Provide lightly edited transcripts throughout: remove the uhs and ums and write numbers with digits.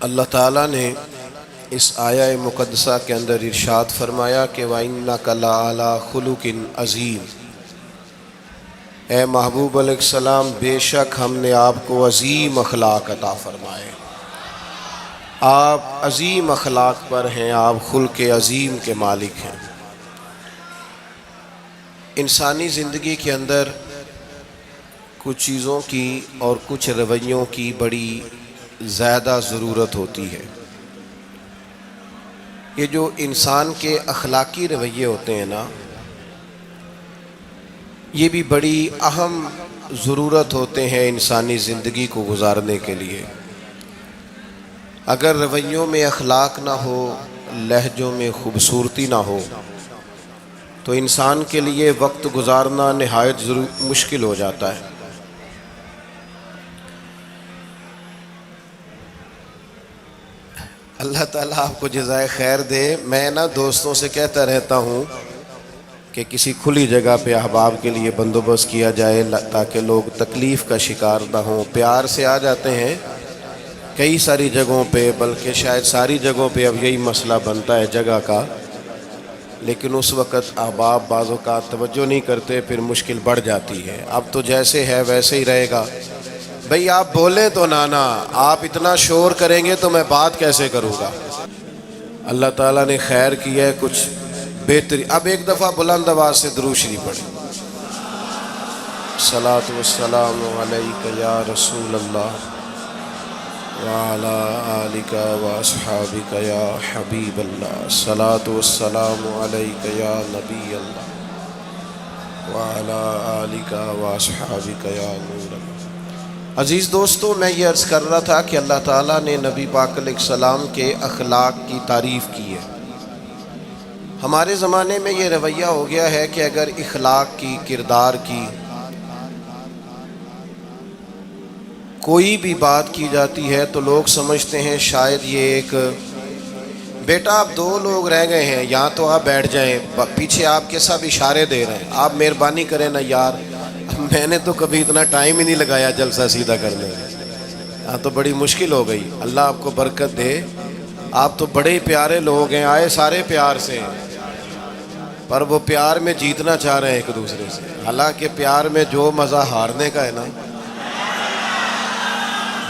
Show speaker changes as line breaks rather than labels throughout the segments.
اللہ تعالیٰ نے اس آیہ مقدسہ کے اندر ارشاد فرمایا کہ وَإِنَّكَ لَعَلَىٰ خُلُقٍ عَظِيمٍ، اے محبوب علیہ السلام بے شک ہم نے آپ کو عظیم اخلاق عطا فرمائے۔ آپ عظیم اخلاق پر ہیں، آپ خلق عظیم کے مالک ہیں۔ انسانی زندگی کے اندر کچھ چیزوں کی اور کچھ رویوں کی بڑی زیادہ ضرورت ہوتی ہے۔ یہ جو انسان کے اخلاقی رویے ہوتے ہیں نا، یہ بھی بڑی اہم ضرورت ہوتے ہیں انسانی زندگی کو گزارنے کے لیے۔ اگر رویوں میں اخلاق نہ ہو، لہجوں میں خوبصورتی نہ ہو، تو انسان کے لیے وقت گزارنا نہایت مشکل ہو جاتا ہے۔ اللہ تعالیٰ آپ کو جزائے خیر دے۔ میں دوستوں سے کہتا رہتا ہوں کہ کسی کھلی جگہ پہ احباب کے لیے بندوبست کیا جائے تاکہ لوگ تکلیف کا شکار نہ ہوں۔ پیار سے آ جاتے ہیں کئی ساری جگہوں پہ، بلکہ شاید ساری جگہوں پہ اب یہی مسئلہ بنتا ہے جگہ کا، لیکن اس وقت احباب بعض اوقات توجہ نہیں کرتے، پھر مشکل بڑھ جاتی ہے۔ اب تو جیسے ہے ویسے ہی رہے گا۔ بھئی آپ بولیں تو نانا، آپ اتنا شور کریں گے تو میں بات کیسے کروں گا؟ اللہ تعالیٰ نے خیر کیا ہے، کچھ بہتری۔ اب ایک دفعہ بلند آواز سے درود شریف پڑھیں۔ الصلاۃ والسلام علیک یا رسول اللہ وعلی آلک واصحابک یا حبیب اللہ، الصلاۃ والسلام علیک یا نبی اللہ وعلی آلک واصحابک یا نور اللہ۔ عزیز دوستو، میں یہ عرض کر رہا تھا کہ اللہ تعالیٰ نے نبی پاک علیہ السلام کے اخلاق کی تعریف کی ہے۔ ہمارے زمانے میں یہ رویہ ہو گیا ہے کہ اگر اخلاق کی، کردار کی کوئی بھی بات کی جاتی ہے تو لوگ سمجھتے ہیں شاید یہ ایک بیٹا آپ دو لوگ رہ گئے ہیں، یا تو آپ بیٹھ جائیں، پیچھے آپ کے سب اشارے دے رہے ہیں، آپ مہربانی کریں نا یار، میں نے تو کبھی اتنا ٹائم ہی نہیں لگایا جلسہ سیدھا کرنے میں، ہاں تو بڑی مشکل ہو گئی۔ اللہ آپ کو برکت دے، آپ تو بڑے پیارے لوگ ہیں، آئے سارے پیار سے ہیں، پر وہ پیار میں جیتنا چاہ رہے ہیں ایک دوسرے سے۔ حالانکہ پیار میں جو مزہ ہارنے کا ہے نا،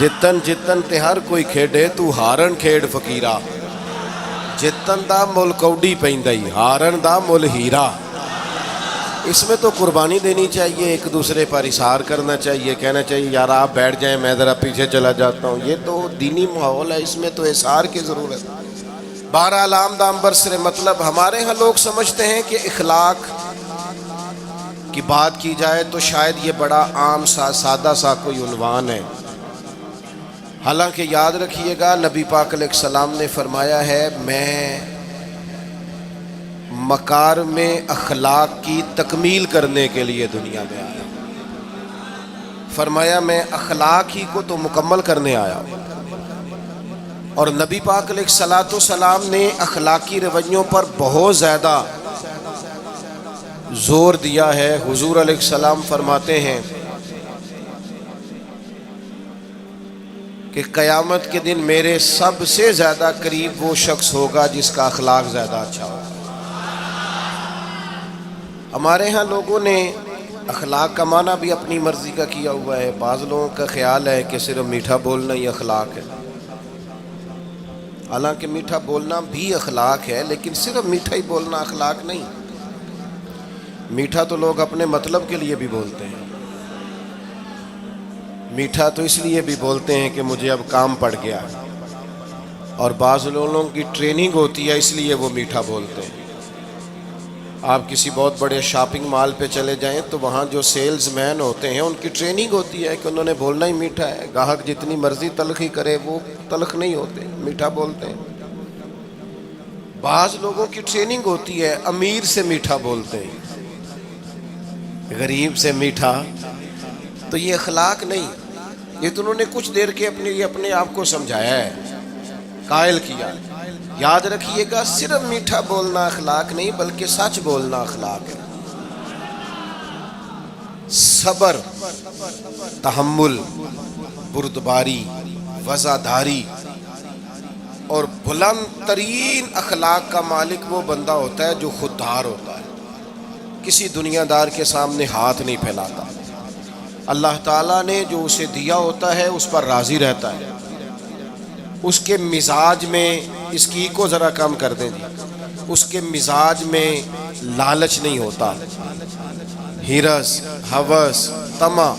جتن جتن تے ہر کوئی کھیڈے تو ہارن کھیڈ فقیرا، جتن دا مل کوڈی پیندائی، ہارن دا مل ہیرا۔ اس میں تو قربانی دینی چاہیے، ایک دوسرے پر اظہار کرنا چاہیے، کہنا چاہیے یار آپ بیٹھ جائیں میں ذرا پیچھے چلا جاتا ہوں۔ یہ تو دینی ماحول ہے، اس میں تو اظہار کی ضرورت ہے۔ بہرحال آمدام برسر مطلب، ہمارے ہاں لوگ سمجھتے ہیں کہ اخلاق کی بات کی جائے تو شاید یہ بڑا عام سا سادہ سا کوئی عنوان ہے۔ حالانکہ یاد رکھیے گا نبی پاک علیہ السلام نے فرمایا ہے، میں مکارم اخلاق کی تکمیل کرنے کے لیے دنیا میں آیا۔ فرمایا میں اخلاق ہی کو تو مکمل کرنے آیا۔ اور نبی پاک علیہ السلام نے اخلاقی رویوں پر بہت زیادہ زور دیا ہے۔ حضور علیہ السلام فرماتے ہیں کہ قیامت کے دن میرے سب سے زیادہ قریب وہ شخص ہوگا جس کا اخلاق زیادہ اچھا ہوگا۔ ہمارے ہاں لوگوں نے اخلاق کا معنی بھی اپنی مرضی کا کیا ہوا ہے۔ بعض لوگوں کا خیال ہے کہ صرف میٹھا بولنا ہی اخلاق ہے، حالانکہ میٹھا بولنا بھی اخلاق ہے، لیکن صرف میٹھا ہی بولنا اخلاق نہیں۔ میٹھا تو لوگ اپنے مطلب کے لیے بھی بولتے ہیں، میٹھا تو اس لیے بھی بولتے ہیں کہ مجھے اب کام پڑ گیا، اور بعض لوگوں کی ٹریننگ ہوتی ہے اس لیے وہ میٹھا بولتے ہیں۔ آپ کسی بہت بڑے شاپنگ مال پہ چلے جائیں تو وہاں جو سیلز مین ہوتے ہیں ان کی ٹریننگ ہوتی ہے کہ انہوں نے بولنا ہی میٹھا ہے، گاہک جتنی مرضی تلخی کرے وہ تلخ نہیں ہوتے، میٹھا بولتے ہیں۔ بعض لوگوں کی ٹریننگ ہوتی ہے امیر سے میٹھا بولتے ہیں، غریب سے میٹھا، تو یہ اخلاق نہیں، یہ تو انہوں نے کچھ دیر کے اپنے آپ کو سمجھایا ہے، قائل کیا۔ یاد رکھیے گا، صرف میٹھا بولنا اخلاق نہیں بلکہ سچ بولنا اخلاق ہے۔ صبر، تحمل، بردباری، وفاداری، اور بلند ترین اخلاق کا مالک وہ بندہ ہوتا ہے جو خوددار ہوتا ہے، کسی دنیا دار کے سامنے ہاتھ نہیں پھیلاتا، اللہ تعالیٰ نے جو اسے دیا ہوتا ہے اس پر راضی رہتا ہے، اس کے مزاج میں، اس کی کو ذرا کم کر دیں جی، اس کے مزاج میں لالچ نہیں ہوتا، ہرس، ہوس، طمع،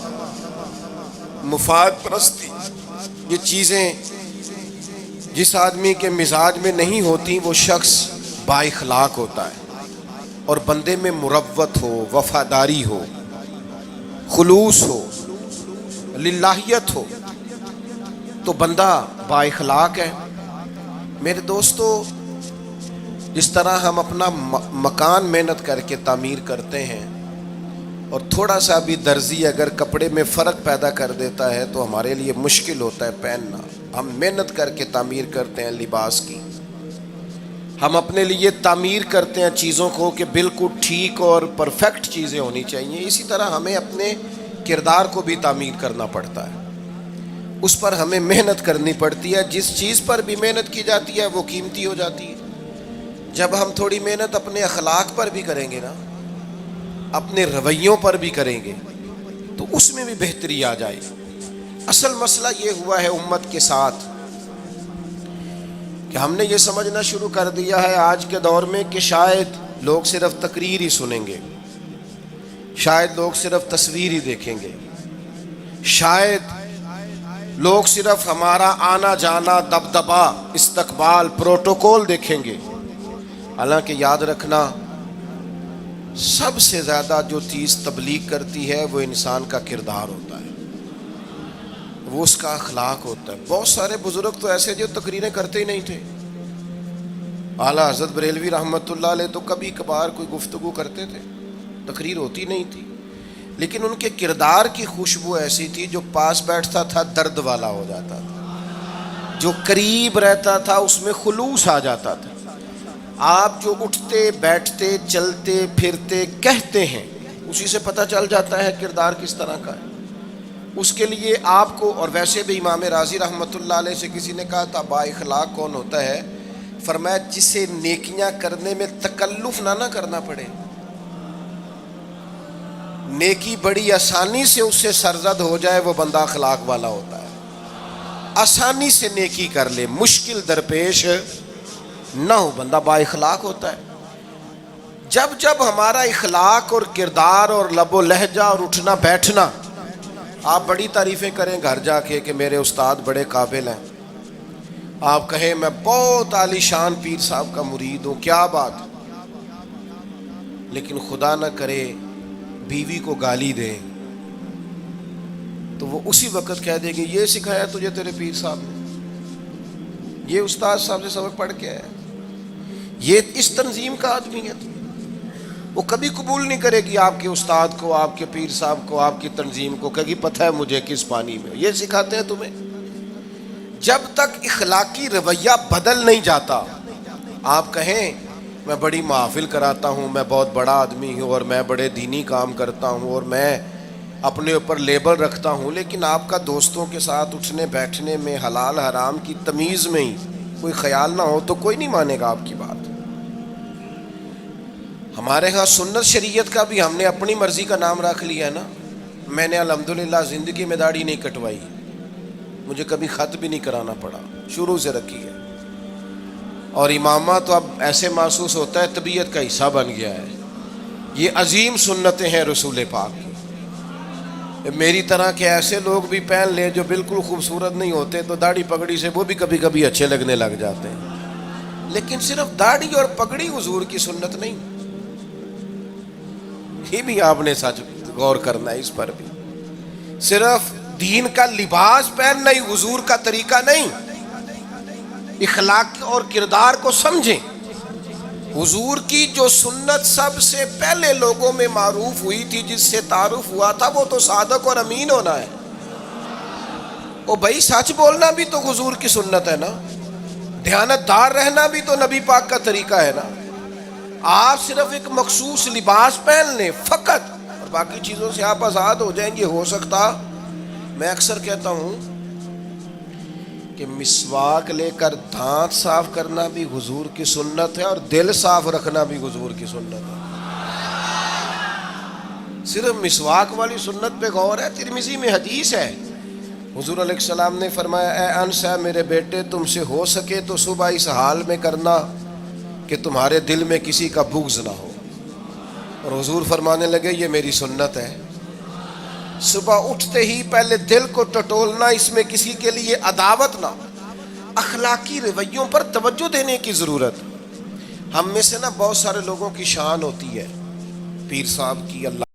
مفاد پرستی، یہ چیزیں جس آدمی کے مزاج میں نہیں ہوتی وہ شخص با اخلاق ہوتا ہے، اور بندے میں مروت ہو، وفاداری ہو، خلوص ہو، للہیت ہو تو بندہ با اخلاق ہے۔ میرے دوستو، جس طرح ہم اپنا مکان محنت کر کے تعمیر کرتے ہیں، اور تھوڑا سا بھی درزی اگر کپڑے میں فرق پیدا کر دیتا ہے تو ہمارے لیے مشکل ہوتا ہے پہننا، ہم محنت کر کے تعمیر کرتے ہیں لباس کی، ہم اپنے لیے تعمیر کرتے ہیں چیزوں کو کہ بالکل ٹھیک اور پرفیکٹ چیزیں ہونی چاہیے، اسی طرح ہمیں اپنے کردار کو بھی تعمیر کرنا پڑتا ہے، اس پر ہمیں محنت کرنی پڑتی ہے، جس چیز پر بھی محنت کی جاتی ہے وہ قیمتی ہو جاتی ہے۔ جب ہم تھوڑی محنت اپنے اخلاق پر بھی کریں گے نا، اپنے رویوں پر بھی کریں گے تو اس میں بھی بہتری آ جائے گی۔ اصل مسئلہ یہ ہوا ہے امت کے ساتھ کہ ہم نے یہ سمجھنا شروع کر دیا ہے آج کے دور میں کہ شاید لوگ صرف تقریر ہی سنیں گے، شاید لوگ صرف تصویر ہی دیکھیں گے، شاید لوگ صرف ہمارا آنا جانا، دبدبا، استقبال، پروٹوکول دیکھیں گے۔ حالانکہ یاد رکھنا، سب سے زیادہ جو چیز تبلیغ کرتی ہے وہ انسان کا کردار ہوتا ہے، وہ اس کا اخلاق ہوتا ہے۔ بہت سارے بزرگ تو ایسے جو تقریریں کرتے ہی نہیں تھے، اعلیٰ حضرت بریلوی رحمۃ اللہ علیہ تو کبھی کبھار کوئی گفتگو کرتے تھے، تقریر ہوتی نہیں تھی، لیکن ان کے کردار کی خوشبو ایسی تھی جو پاس بیٹھتا تھا درد والا ہو جاتا تھا، جو قریب رہتا تھا اس میں خلوص آ جاتا تھا۔ آپ جو اٹھتے بیٹھتے چلتے پھرتے کہتے ہیں اسی سے پتہ چل جاتا ہے کردار کس طرح کا ہے۔ اس کے لیے آپ کو، اور ویسے بھی امام راضی رحمۃ اللہ علیہ سے کسی نے کہا تھا با اخلاق کون ہوتا ہے؟ فرمایا جسے نیکیاں کرنے میں تکلف نہ کرنا پڑے، نیکی بڑی آسانی سے اس سے سرزد ہو جائے، وہ بندہ اخلاق والا ہوتا ہے۔ آسانی سے نیکی کر لے، مشکل درپیش نہ ہو، بندہ با اخلاق ہوتا ہے۔ جب جب ہمارا اخلاق اور کردار اور لب و لہجہ اور اٹھنا بیٹھنا، آپ بڑی تعریفیں کریں گھر جا کے کہ میرے استاد بڑے قابل ہیں، آپ کہیں میں بہت عالی شان پیر صاحب کا مرید ہوں، کیا بات، لیکن خدا نہ کرے بیوی کو گالی دیں تو وہ اسی وقت کہہ دے گی یہ سکھایا تجھے تیرے پیر صاحب نے، یہ استاد صاحب سے سبق پڑھ کے ہے، یہ اس تنظیم کا آدمی ہے۔ وہ کبھی قبول نہیں کرے گی آپ کے استاد کو، آپ کے پیر صاحب کو، آپ کی تنظیم کو، کہے گی پتہ ہے مجھے کس پانی میں یہ سکھاتے ہیں تمہیں۔ جب تک اخلاقی رویہ بدل نہیں جاتا، آپ کہیں میں بڑی محافل کراتا ہوں، میں بہت بڑا آدمی ہوں اور میں بڑے دینی کام کرتا ہوں اور میں اپنے اوپر لیبل رکھتا ہوں، لیکن آپ کا دوستوں کے ساتھ اٹھنے بیٹھنے میں حلال حرام کی تمیز میں ہی کوئی خیال نہ ہو تو کوئی نہیں مانے گا آپ کی بات۔ ہمارے ہاں سنت شریعت کا بھی ہم نے اپنی مرضی کا نام رکھ لیا ہے نا۔ میں نے الحمدللہ زندگی میں داڑھی نہیں کٹوائی، مجھے کبھی خط بھی نہیں کرانا پڑا، شروع سے رکھی ہے، اور امامہ تو اب ایسے محسوس ہوتا ہے طبیعت کا حصہ بن گیا ہے۔ یہ عظیم سنتیں ہیں رسول پاک کی۔ میری طرح کے ایسے لوگ بھی پہن لیں جو بالکل خوبصورت نہیں ہوتے تو داڑھی پگڑی سے وہ بھی کبھی کبھی اچھے لگنے لگ جاتے ہیں، لیکن صرف داڑھی اور پگڑی حضور کی سنت نہیں، یہ بھی آپ نے سچ غور کرنا ہے اس پر بھی۔ صرف دین کا لباس پہننا ہی حضور کا طریقہ نہیں، اخلاق اور کردار کو سمجھیں۔ حضور کی جو سنت سب سے پہلے لوگوں میں معروف ہوئی تھی، جس سے تعارف ہوا تھا، وہ تو صادق اور امین ہونا ہے۔ او بھائی سچ بولنا بھی تو حضور کی سنت ہے نا، دیانت دار رہنا بھی تو نبی پاک کا طریقہ ہے نا۔ آپ صرف ایک مخصوص لباس پہن لیں فقط اور باقی چیزوں سے آپ آزاد ہو جائیں گے۔ ہو سکتا، میں اکثر کہتا ہوں کہ مسواک لے کر دانت صاف کرنا بھی حضور کی سنت ہے اور دل صاف رکھنا بھی حضور کی سنت ہے. صرف مسواک والی سنت پہ غور ہے. ترمذی میں حدیث ہے، حضور علیہ السلام نے فرمایا اے انس ہے میرے بیٹے، تم سے ہو سکے تو صبح اس حال میں کرنا کہ تمہارے دل میں کسی کا بغض نہ ہو. اور حضور فرمانے لگے یہ میری سنت ہے. صبح اٹھتے ہی پہلے دل کو ٹٹولنا، اس میں کسی کے لیے عداوت نہ. اخلاقی رویوں پر توجہ دینے کی ضرورت. ہم میں سے نا بہت سارے لوگوں کی شان ہوتی ہے، پیر صاحب کی، اللہ